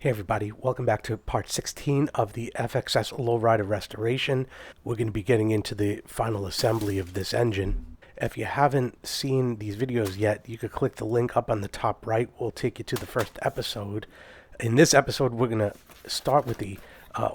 Hey everybody, welcome back to part 16 of the FXS Lowrider restoration. We're going to be getting into the final assembly of this engine. If you haven't seen these videos yet, you could click the link up on the top right. We'll take you to the first episode. In this episode, we're going to start with the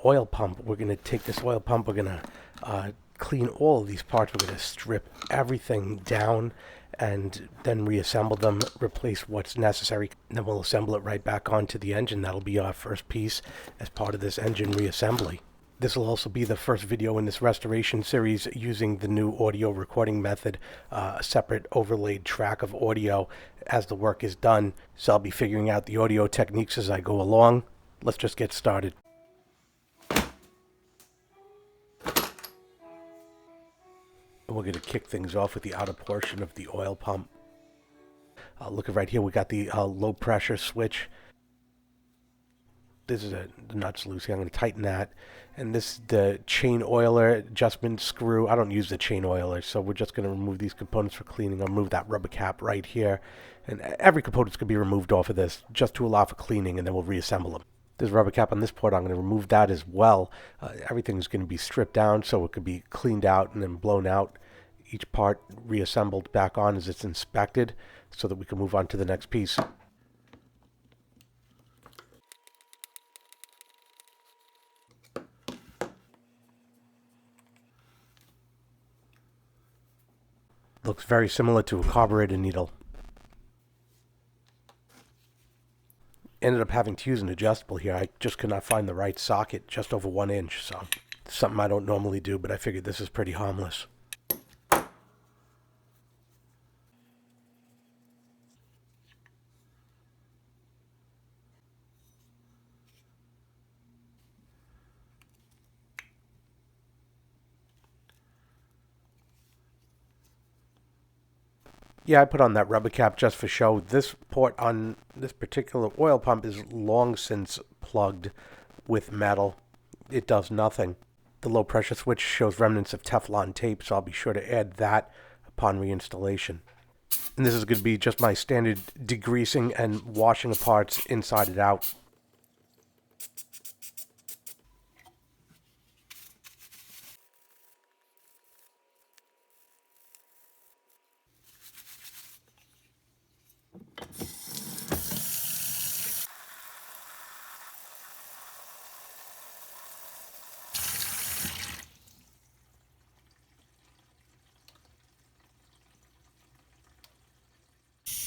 oil pump. We're going to take this oil pump, we're going to clean all of these parts, we're going to strip everything down and then reassemble them, replace what's necessary, and then we'll assemble it right back onto the engine. That'll be our first piece as part of this engine reassembly. This will also be the first video in this restoration series using the new audio recording method, a separate overlaid track of audio as the work is done. So I'll be figuring out the audio techniques as I go along. Let's just get started. We're going to kick things off with the outer portion of the oil pump. Look at right here, we got the low pressure switch. This is the nut's loose here. I'm going to tighten that. And this is the chain oiler adjustment screw. I don't use the chain oiler, so we're just going to remove these components for cleaning. I'll remove that rubber cap right here. And every component's going to be removed off of this just to allow for cleaning, and then we'll reassemble them. There's a rubber cap on this port. I'm going to remove that as well. Everything's going to be stripped down so it could be cleaned out and then blown out. Each part reassembled back on as it's inspected so that we can move on to the next piece. Looks very similar to a carburetor needle. Ended up having to use an adjustable here. I just could not find the right socket, just over 1 inch, so something I don't normally do, but I figured this is pretty harmless. Yeah, I put on that rubber cap just for show. This port on this particular oil pump is long since plugged with metal. It does nothing. The low pressure switch shows remnants of Teflon tape, so I'll be sure to add that upon reinstallation. And this is going to be just my standard degreasing and washing of parts inside and out.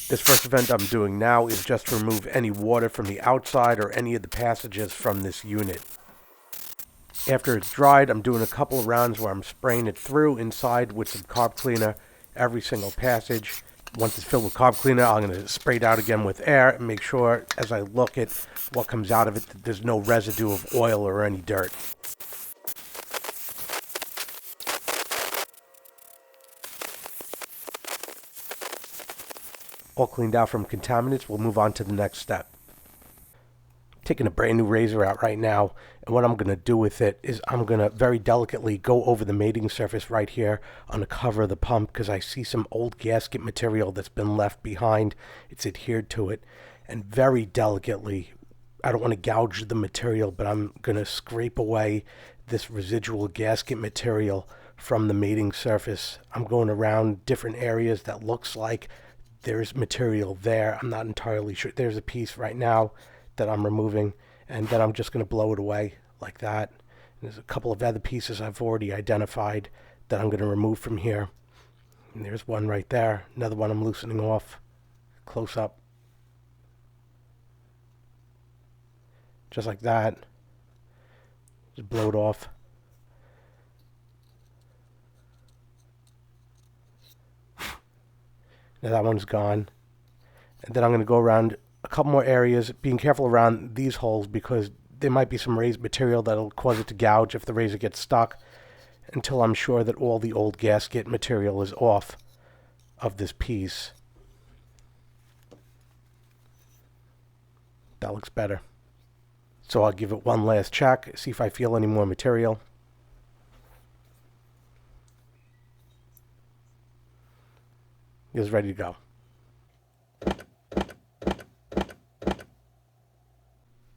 This first event I'm doing now is just to remove any water from the outside or any of the passages from this unit. After it's dried, I'm doing a couple of rounds where I'm spraying it through inside with some carb cleaner, every single passage. Once it's filled with carb cleaner, I'm going to spray it out again with air and make sure as I look at what comes out of it that there's no residue of oil or any dirt. All cleaned out from contaminants, we'll move on to the next step. Taking a brand new razor out right now, and what I'm going to do with it is I'm going to very delicately go over the mating surface right here on the cover of the pump because I see some old gasket material that's been left behind. It's adhered to it, and very delicately, I don't want to gouge the material, but I'm going to scrape away this residual gasket material from the mating surface. I'm going around different areas that looks like there's material there. I'm not entirely sure. There's a piece right now that I'm removing, and then I'm just going to blow it away like that. And there's a couple of other pieces I've already identified that I'm going to remove from here. And there's one right there. Another one I'm loosening off. Close up. Just like that. Just blow it off. Now that one's gone. And then I'm going to go around a couple more areas, being careful around these holes because there might be some raised material that'll cause it to gouge if the razor gets stuck, until I'm sure that all the old gasket material is off of this piece. That looks better. So I'll give it one last check, see if I feel any more material. It's ready to go.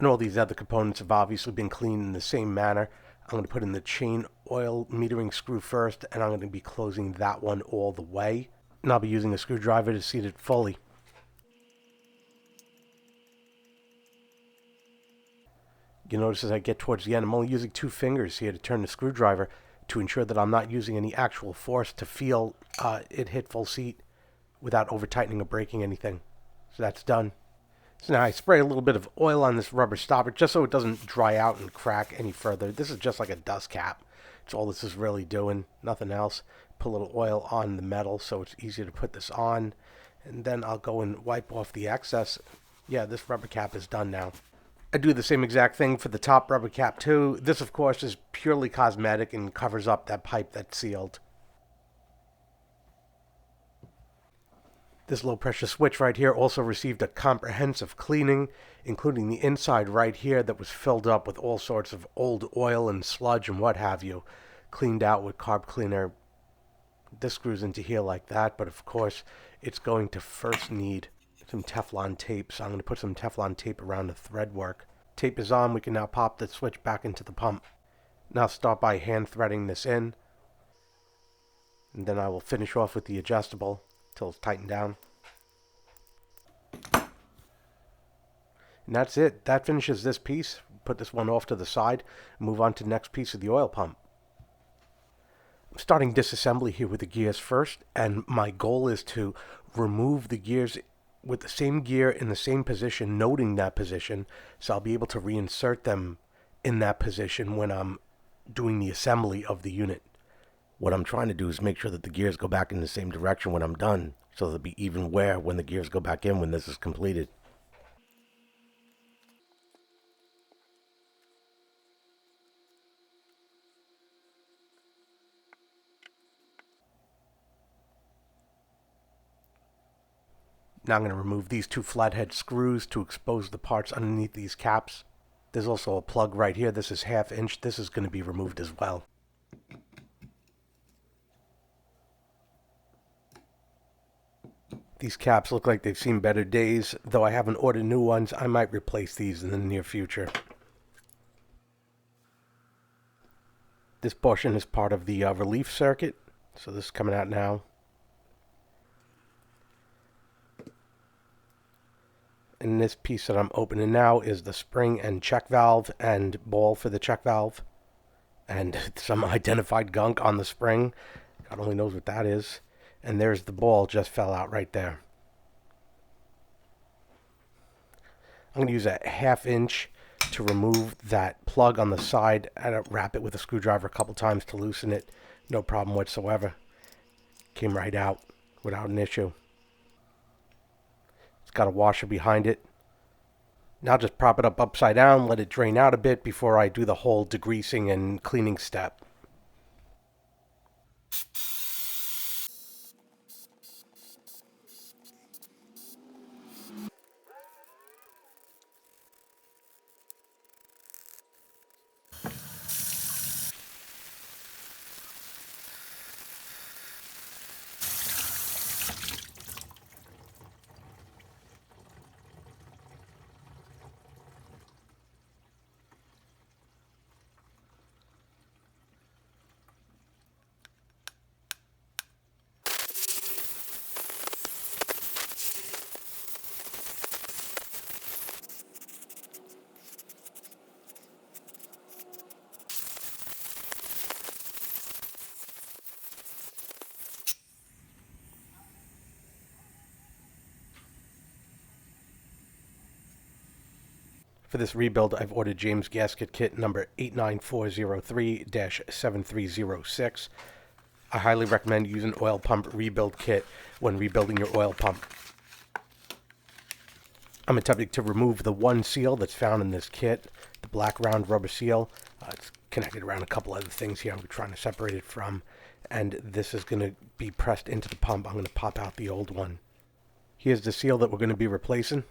And all these other components have obviously been cleaned in the same manner. I'm going to put in the chain oil metering screw first, and I'm going to be closing that one all the way. And I'll be using a screwdriver to seat it fully. You notice as I get towards the end, I'm only using 2 fingers here to turn the screwdriver to ensure that I'm not using any actual force to feel it hit full seat without over-tightening or breaking anything. So that's done. So now I spray a little bit of oil on this rubber stopper just so it doesn't dry out and crack any further. This is just like a dust cap. It's all this is really doing, nothing else. Put a little oil on the metal so it's easier to put this on. And then I'll go and wipe off the excess. Yeah, this rubber cap is done now. I do the same exact thing for the top rubber cap too. This, of course, is purely cosmetic and covers up that pipe that's sealed. This low pressure switch right here also received a comprehensive cleaning, including the inside right here that was filled up with all sorts of old oil and sludge and what have you. Cleaned out with carb cleaner. This screws into here like that, but of course it's going to first need some Teflon tape, so I'm going to put some Teflon tape around the thread work. Tape is on. We can now pop the switch back into the pump. Now start by hand threading this in, and then I will finish off with the adjustable till it's tightened down. And that's it. That finishes this piece. Put this one off to the side, move on to the next piece of the oil pump. I'm starting disassembly here with the gears first, and my goal is to remove the gears with the same gear in the same position, noting that position, so I'll be able to reinsert them in that position when I'm doing the assembly of the unit. What I'm trying to do is make sure that the gears go back in the same direction when I'm done, so there'll be even wear when the gears go back in when this is completed. Now I'm going to remove these 2 flathead screws to expose the parts underneath these caps. There's also a plug right here. This is 1/2 inch. This is going to be removed as well. These caps look like they've seen better days. Though I haven't ordered new ones, I might replace these in the near future. This portion is part of the relief circuit. So this is coming out now. And this piece that I'm opening now is the spring and check valve and ball for the check valve. And some identified gunk on the spring. God only knows what that is. And there's the ball, just fell out right there. I'm going to use a 1/2 inch to remove that plug on the side and wrap it with a screwdriver a couple times to loosen it. No problem whatsoever. Came right out without an issue. It's got a washer behind it. Now just prop it up upside down, let it drain out a bit before I do the whole degreasing and cleaning step. For this rebuild, I've ordered James gasket kit number 89403-7306. I highly recommend using oil pump rebuild kit when rebuilding your oil pump. I'm attempting to remove the one seal that's found in this kit, the black round rubber seal. It's connected around a couple other things here I'm trying to separate it from. And this is going to be pressed into the pump. I'm going to pop out the old one. Here's the seal that we're going to be replacing.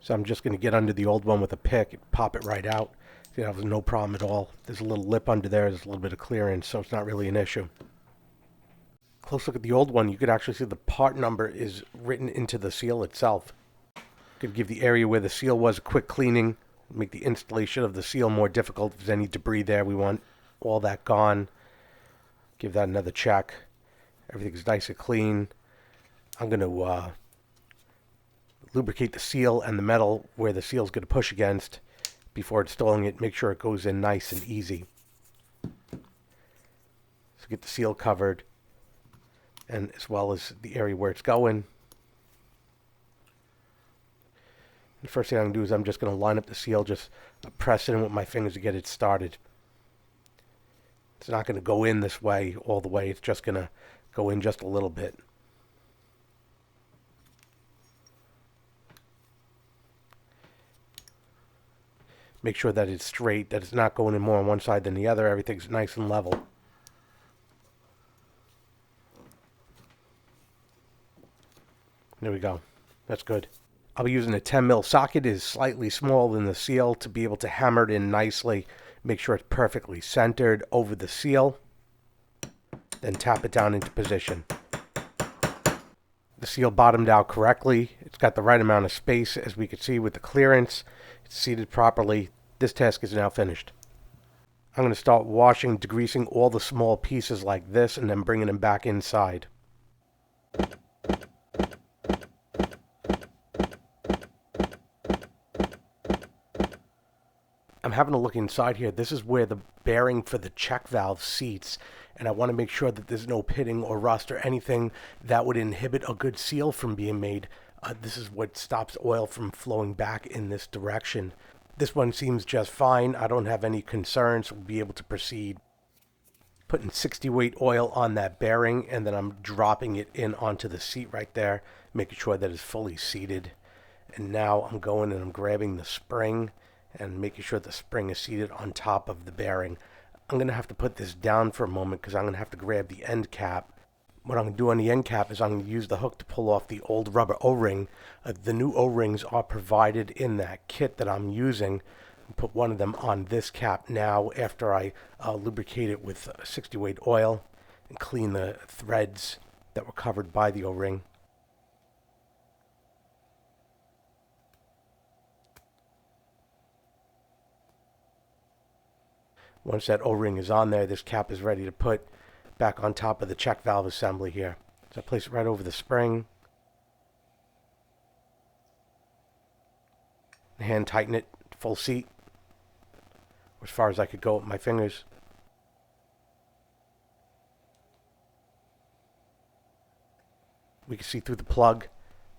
So I'm just going to get under the old one with a pick and pop it right out. See, that was no problem at all. There's a little lip under there. There's a little bit of clearance, so it's not really an issue. Close look at the old one. You could actually see the part number is written into the seal itself. Could give the area where the seal was a quick cleaning, make the installation of the seal more difficult. If there's any debris there, we want all that gone. Give that another check. Everything's nice and clean. I'm going to lubricate the seal and the metal where the seal's going to push against before installing it. Make sure it goes in nice and easy. So get the seal covered, and as well as the area where it's going. The first thing I'm going to do is I'm just going to line up the seal, just press it in with my fingers to get it started. It's not going to go in this way all the way. It's just going to go in just a little bit. Make sure that it's straight, that it's not going in more on one side than the other. Everything's nice and level. There we go. That's good. I'll be using a 10 mil socket. It is slightly smaller than the seal to be able to hammer it in nicely. Make sure it's perfectly centered over the seal. Then tap it down into position. The seal bottomed out correctly. It's got the right amount of space, as we can see with the clearance. It's seated properly. This task is now finished. I'm going to start washing, degreasing all the small pieces like this, and then bringing them back inside. I'm having a look inside here. This is where the bearing for the check valve seats, and I want to make sure that there's no pitting or rust or anything that would inhibit a good seal from being made. This is what stops oil from flowing back in this direction. This one seems just fine. I don't have any concerns. We'll be able to proceed. Putting 60 weight oil on that bearing, and then I'm dropping it in onto the seat right there, making sure that it's fully seated. And now I'm going and I'm grabbing the spring and making sure the spring is seated on top of the bearing. I'm going to have to put this down for a moment because I'm going to have to grab the end cap. What I'm going to do on the end cap is I'm going to use the hook to pull off the old rubber O-ring. The new O-rings are provided in that kit that I'm using. I'll put one of them on this cap now after I lubricate it with 60 weight oil and clean the threads that were covered by the O-ring. Once that O-ring is on there, this cap is ready to put back on top of the check valve assembly here. So I place it right over the spring. Hand tighten it, full seat, as far as I could go with my fingers. We can see through the plug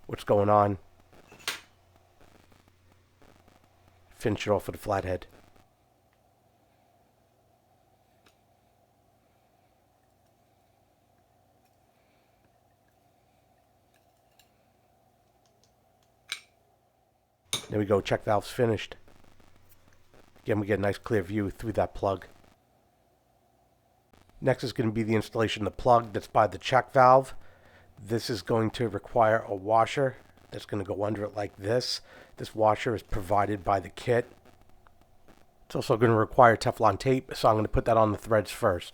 what's going on. Finish it off with a flathead. There we go, check valve's finished. Again, we get a nice clear view through that plug. Next is going to be the installation of the plug that's by the check valve. This is going to require a washer that's going to go under it like this. This washer is provided by the kit. It's also going to require Teflon tape, so I'm going to put that on the threads first.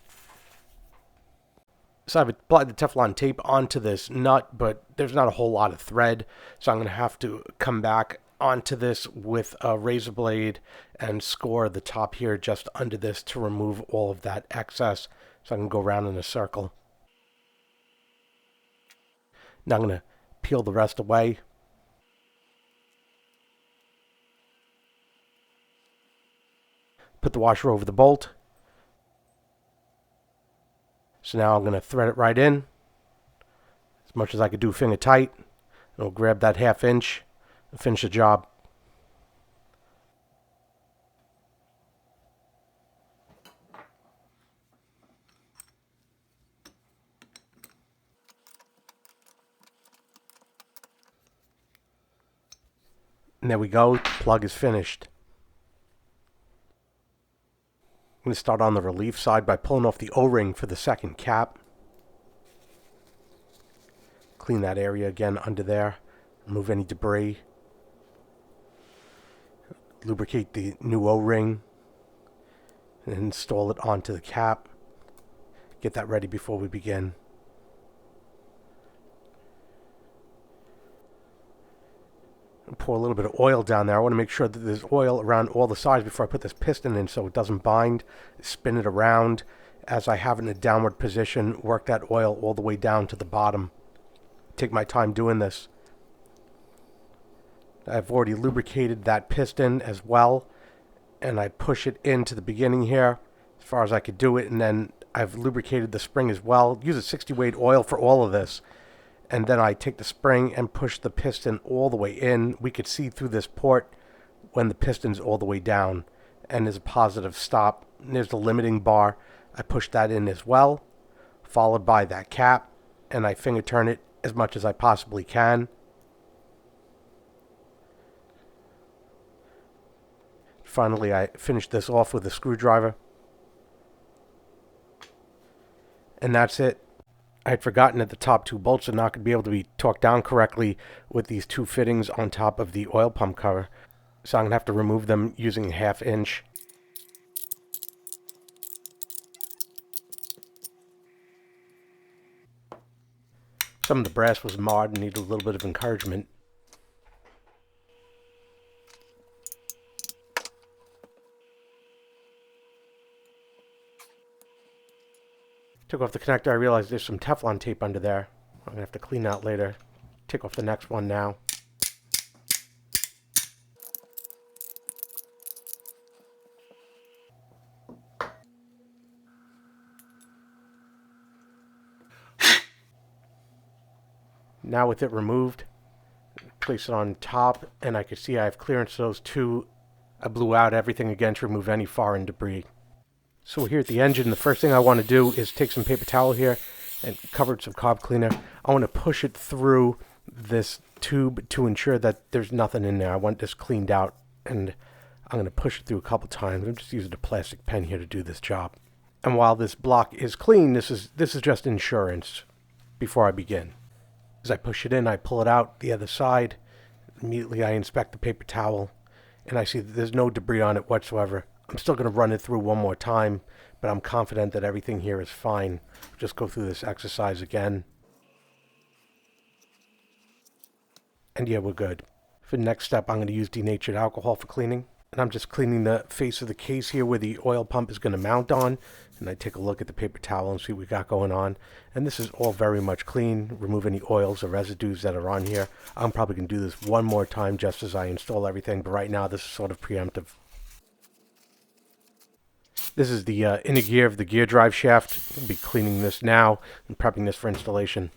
So I've applied the Teflon tape onto this nut, but there's not a whole lot of thread, so I'm going to have to come back onto this with a razor blade and score the top here just under this to remove all of that excess, so I can go around in a circle. Now I'm going to peel the rest away. Put the washer over the bolt. So now I'm going to thread it right in as much as I could do finger tight. And we'll grab that 1/2 inch and finish the job. And there we go, plug is finished. I'm going to start on the relief side by pulling off the O-ring for the second cap. Clean that area again under there. Remove any debris. Lubricate the new O-ring. And install it onto the cap. Get that ready before we begin. Pour a little bit of oil down there. I want to make sure that there's oil around all the sides before I put this piston in so it doesn't bind. Spin it around as I have it in a downward position. Work that oil all the way down to the bottom. Take my time doing this. I've already lubricated that piston as well, and I push it into the beginning here as far as I could do it, and then I've lubricated the spring as well. Use a 60 weight oil for all of this, and then I take the spring and push the piston all the way in. We could see through this port when the piston's all the way down, and there's a positive stop. And there's the limiting bar. I push that in as well, followed by that cap, and I finger turn it as much as I possibly can. Finally, I finish this off with a screwdriver. And that's it. I had forgotten that the top two bolts are not going to be able to be torqued down correctly with these two fittings on top of the oil pump cover. So I'm going to have to remove them using a 1/2 inch. Some of the brass was marred and needed a little bit of encouragement. Took off the connector. I realized there's some Teflon tape under there. I'm going to have to clean that later. Take off the next one now. Now with it removed, place it on top, and I can see I have clearance to those two. I blew out everything again to remove any foreign debris. So we're here at the engine. The first thing I want to do is take some paper towel here and cover it some carb cleaner. I want to push it through this tube to ensure that there's nothing in there. I want this cleaned out, and I'm going to push it through a couple times. I'm just using a plastic pen here to do this job. And while this block is clean, this is just insurance before I begin. As I push it in, I pull it out the other side. Immediately I inspect the paper towel, and I see that there's no debris on it whatsoever. I'm still going to run it through one more time, but I'm confident that everything here is fine. Just go through this exercise again. And yeah, we're good. For the next step, I'm going to use denatured alcohol for cleaning. And I'm just cleaning the face of the case here where the oil pump is going to mount on. And I take a look at the paper towel and see what we got going on. And this is all very much clean. Remove any oils or residues that are on here. I'm probably going to do this one more time just as I install everything. But right now, this is sort of preemptive. This is the inner gear of the gear drive shaft. I'll be cleaning this now and prepping this for installation.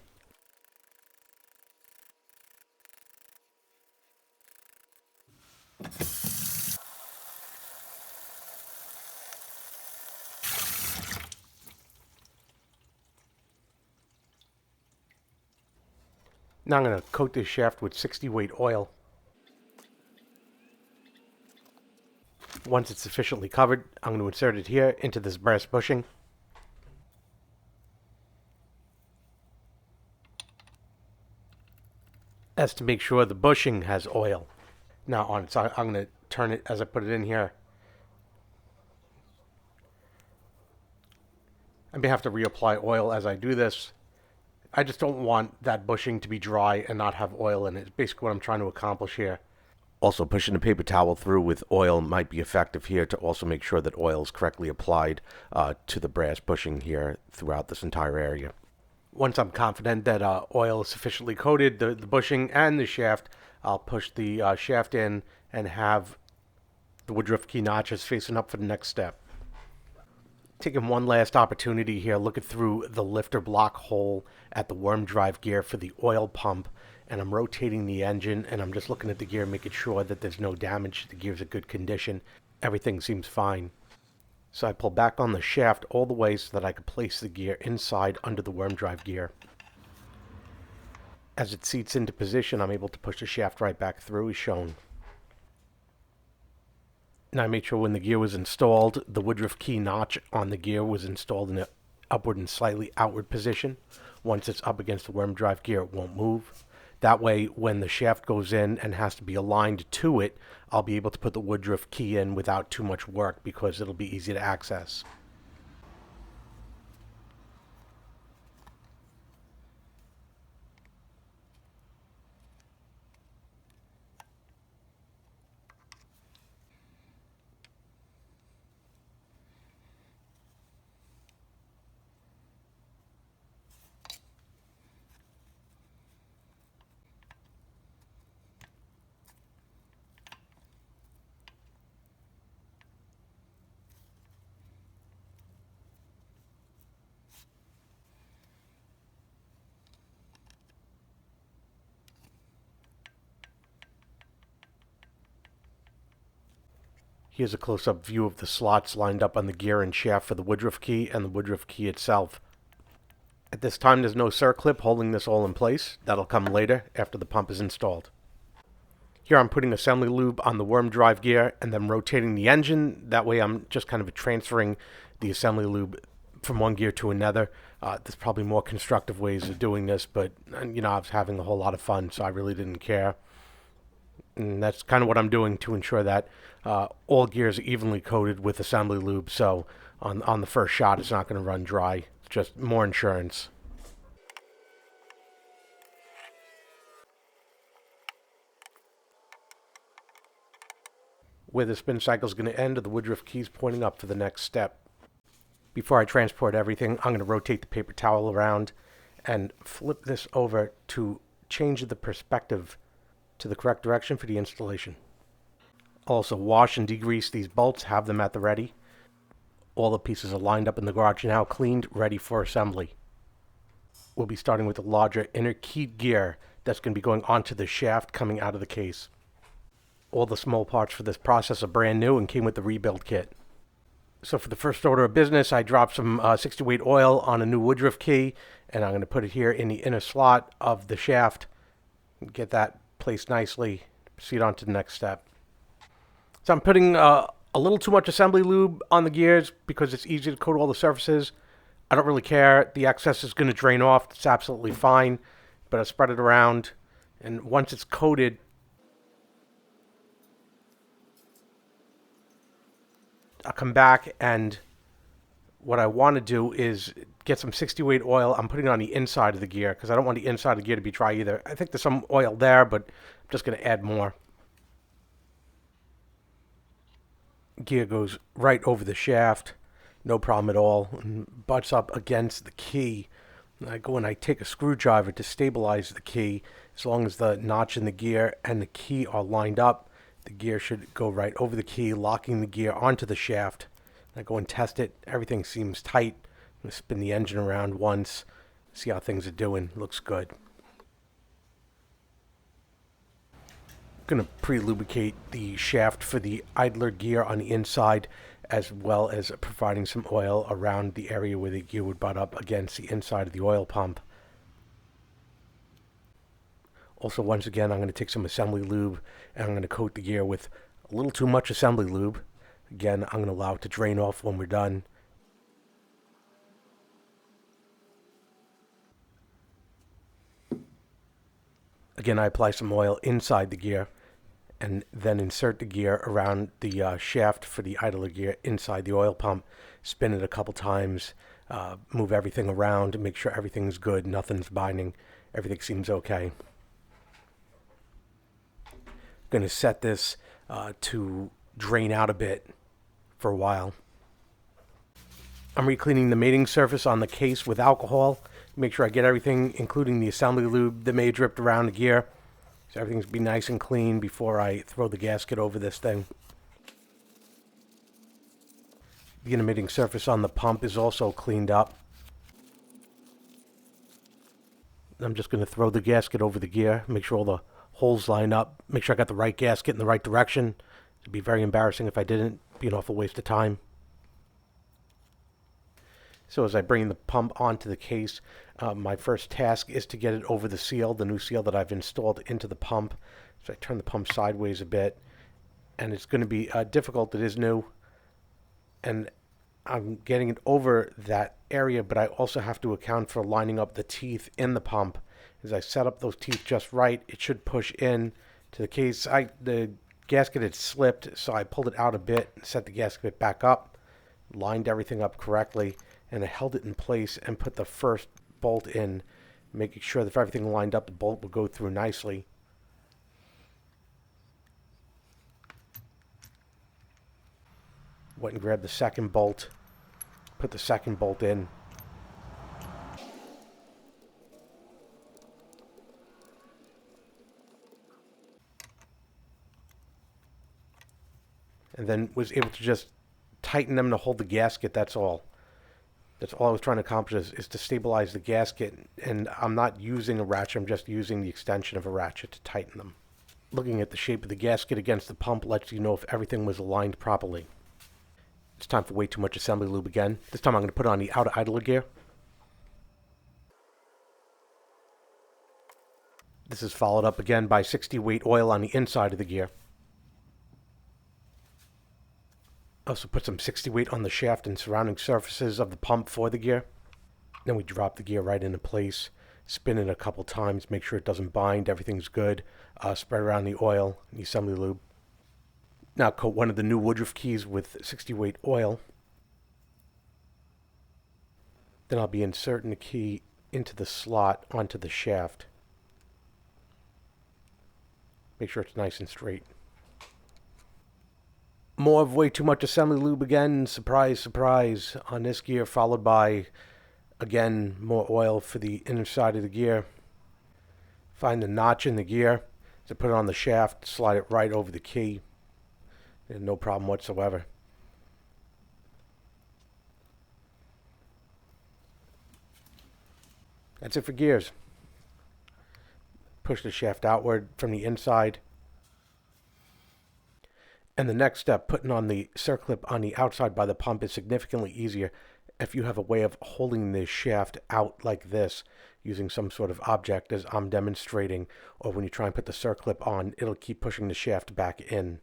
Now I'm going to coat this shaft with 60 weight oil. Once it's sufficiently covered, I'm going to insert it here into this brass bushing. That's to make sure the bushing has oil. Now on it, so I'm going to turn it as I put it in here. I may have to reapply oil as I do this. I just don't want that bushing to be dry and not have oil in it. It's basically what I'm trying to accomplish here. Also, pushing the paper towel through with oil might be effective here to also make sure that oil is correctly applied to the brass bushing here throughout this entire area. Once I'm confident that oil is sufficiently coated, the bushing and the shaft, I'll push the shaft in and have the woodruff key notches facing up for the next step. Taking one last opportunity here, looking through the lifter block hole at the worm drive gear for the oil pump, and I'm rotating the engine, and I'm just looking at the gear, making sure that there's no damage. The gear's in good condition. Everything seems fine. So I pull back on the shaft all the way so that I can place the gear inside under the worm drive gear. As it seats into position, I'm able to push the shaft right back through as shown. Now I made sure when the gear was installed, the woodruff key notch on the gear was installed in an upward and slightly outward position. Once it's up against the worm drive gear, it won't move. That way, when the shaft goes in and has to be aligned to it, I'll be able to put the woodruff key in without too much work because it'll be easy to access. Here's a close-up view of the slots lined up on the gear and shaft for the woodruff key and the woodruff key itself. At this time, there's no circlip holding this all in place. That'll come later after the pump is installed. Here I'm putting assembly lube on the worm drive gear and then rotating the engine. That way I'm just kind of transferring the assembly lube from one gear to another. There's probably more constructive ways of doing this, but I was having a whole lot of fun, so I really didn't care. And that's kind of what I'm doing to ensure that all gears are evenly coated with assembly lube, so on the first shot it's not going to run dry. It's just more insurance. Where the spin cycle is going to end, the woodruff key is pointing up for the next step. Before I transport everything, I'm going to rotate the paper towel around and flip this over to change the perspective to the correct direction for the installation. Also wash and degrease these bolts, have them at the ready. All the pieces are lined up in the garage now, cleaned, ready for assembly. We'll be starting with the larger inner keyed gear that's going to be going onto the shaft coming out of the case. All the small parts for this process are brand new and came with the rebuild kit. So for the first order of business, I dropped some 60 weight oil on a new woodruff key, and I'm going to put it here in the inner slot of the shaft. Get that placed nicely. Proceed on to the next step. So I'm putting a little too much assembly lube on the gears because it's easy to coat all the surfaces. I don't really care. The excess is going to drain off. It's absolutely fine. But I spread it around, and once it's coated, I'll come back, and what I want to do is get some 60 weight oil. I'm putting it on the inside of the gear because I don't want the inside of the gear to be dry either. I think there's some oil there, but I'm just going to add more. Gear goes right over the shaft, no problem at all, and butts up against the key. I go and I take a screwdriver to stabilize the key. As long as the notch in the gear and the key are lined up, the gear should go right over the key, locking the gear onto the shaft. I go and test it. Everything seems tight. I'm going to spin the engine around once, see how things are doing. Looks good. I'm going to pre-lubricate the shaft for the idler gear on the inside, as well as providing some oil around the area where the gear would butt up against the inside of the oil pump. Also, once again, I'm going to take some assembly lube and I'm going to coat the gear with a little too much assembly lube. Again, I'm going to allow it to drain off when we're done. Again, I apply some oil inside the gear and then insert the gear around the shaft for the idler gear inside the oil pump. Spin it a couple times, move everything around, make sure everything's good, nothing's binding, everything seems okay. Going to set this to drain out a bit for a while. I'm re-cleaning the mating surface on the case with alcohol. Make sure I get everything, including the assembly lube that may have dripped around the gear. So everything's be nice and clean before I throw the gasket over this thing. The inner mating surface on the pump is also cleaned up. I'm just going to throw the gasket over the gear, make sure all the holes line up, make sure I got the right gasket in the right direction. It'd be very embarrassing if I didn't, be an awful waste of time. So as I bring the pump onto the case, my first task is to get it over the seal, the new seal that I've installed into the pump. So I turn the pump sideways a bit, and it's going to be difficult. It is new, and I'm getting it over that area, but I also have to account for lining up the teeth in the pump. As I set up those teeth just right, it should push in to the case. The gasket had slipped, so I pulled it out a bit and set the gasket back up, lined everything up correctly, and I held it in place and put the first bolt in, making sure that if everything lined up, the bolt would go through nicely. Went and grabbed the second bolt, put the second bolt in. And then was able to just tighten them to hold the gasket, that's all. That's all I was trying to accomplish is to stabilize the gasket. And I'm not using a ratchet, I'm just using the extension of a ratchet to tighten them. Looking at the shape of the gasket against the pump lets you know if everything was aligned properly. It's time for way too much assembly lube again. This time I'm going to put on the outer idler gear. This is followed up again by 60 weight oil on the inside of the gear. Also put some 60 weight on the shaft and surrounding surfaces of the pump for the gear. Then we drop the gear right into place. Spin it a couple times, make sure it doesn't bind, everything's good. Spread around the oil and the assembly lube. Now coat one of the new woodruff keys with 60 weight oil. Then I'll be inserting the key into the slot onto the shaft. Make sure it's nice and straight. More of way too much assembly lube again, surprise, surprise, on this gear, followed by, again, more oil for the inner side of the gear. Find the notch in the gear, to put it on the shaft, slide it right over the key, and no problem whatsoever. That's it for gears. Push the shaft outward from the inside. And the next step, putting on the circlip on the outside by the pump, is significantly easier if you have a way of holding the shaft out like this, using some sort of object as I'm demonstrating, or when you try and put the circlip on, it'll keep pushing the shaft back in.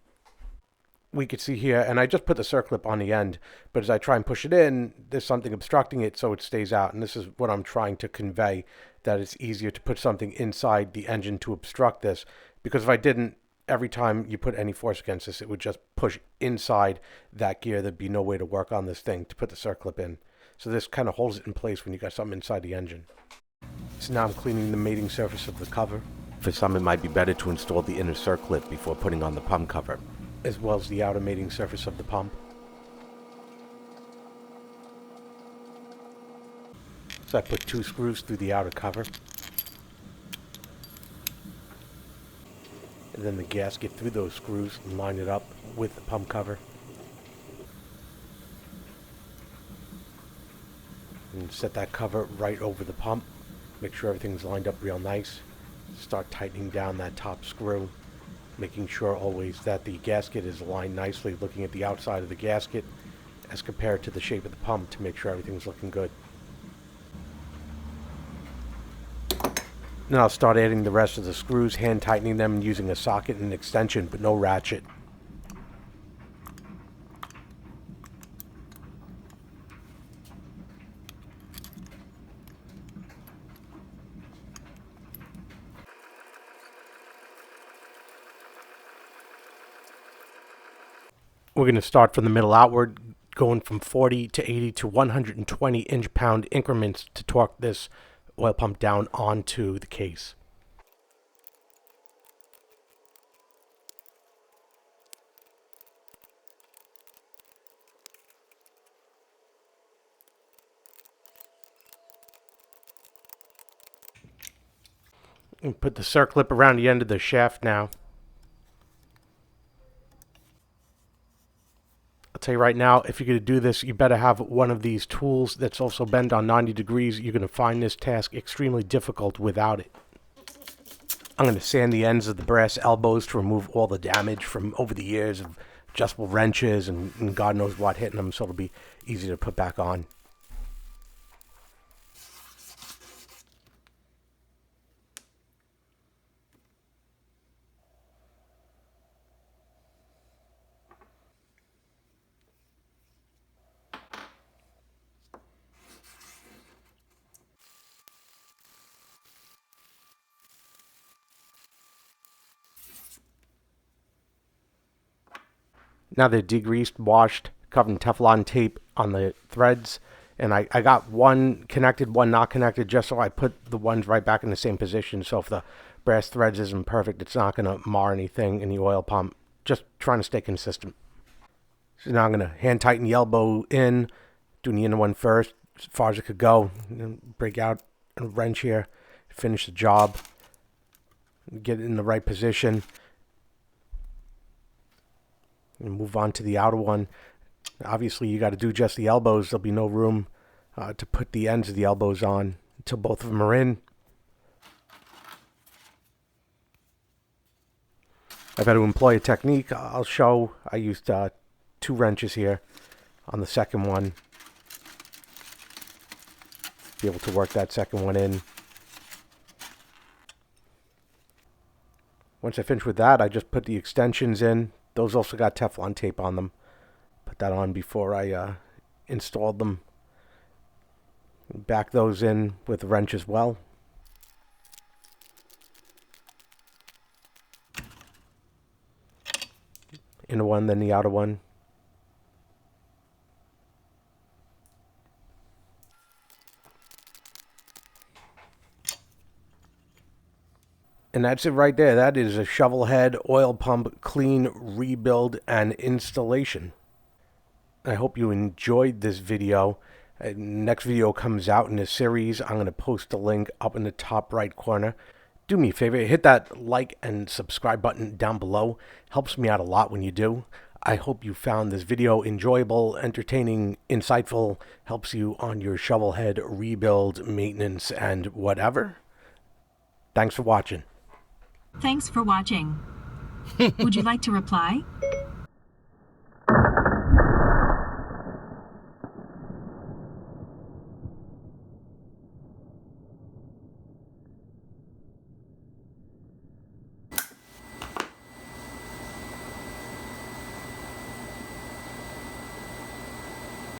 We could see here, and I just put the circlip on the end, but as I try and push it in, there's something obstructing it so it stays out, and this is what I'm trying to convey, that it's easier to put something inside the engine to obstruct this, because if I didn't, every time you put any force against this, it would just push inside that gear. There'd be no way to work on this thing to put the circlip in. So this kind of holds it in place when you got something inside the engine. So now I'm cleaning the mating surface of the cover. For some, it might be better to install the inner circlip before putting on the pump cover, as well as the outer mating surface of the pump. So I put 2 screws through the outer cover. And then the gasket through those screws and line it up with the pump cover. And set that cover right over the pump. Make sure everything's lined up real nice. Start tightening down that top screw, making sure always that the gasket is aligned nicely, looking at the outside of the gasket as compared to the shape of the pump to make sure everything's looking good. Now I'll start adding the rest of the screws, hand tightening them using a socket and an extension, but no ratchet. We're going to start from the middle outward, going from 40 to 80 to 120 inch-pound increments to torque this oil pump down onto the case. And put the circlip around the end of the shaft now. I'll tell you right now, if you're going to do this, you better have one of these tools that's also bent on 90 degrees. You're going to find this task extremely difficult without it. I'm going to sand the ends of the brass elbows to remove all the damage from over the years of adjustable wrenches and God knows what hitting them, so it'll be easy to put back on. Now they're degreased, washed, covered in Teflon tape on the threads. And I got one connected, one not connected, just so I put the ones right back in the same position. So if the brass threads isn't perfect, it's not going to mar anything in the oil pump. Just trying to stay consistent. So now I'm going to hand tighten the elbow in, doing the inner one first, as far as it could go. And then break out a wrench here, finish the job, get it in the right position. And move on to the outer one. Obviously, you got to do just the elbows. There'll be no room to put the ends of the elbows on until both of them are in. I've had to employ a technique. I'll show. I used 2 wrenches here on the second one. Be able to work that second one in. Once I finish with that, I just put the extensions in. Those also got Teflon tape on them. Put that on before I installed them. Back those in with the wrench as well. Inner one, then the outer one. And that's it right there. That is a Shovelhead oil pump clean, rebuild, and installation. I hope you enjoyed this video. Next video comes out in this series. I'm going to post a link up in the top right corner. Do me a favor, hit that like and subscribe button down below. Helps me out a lot when you do. I hope you found this video enjoyable, entertaining, insightful, helps you on your Shovelhead rebuild, maintenance, and whatever. Thanks for watching. Thanks for watching. Would you like to reply?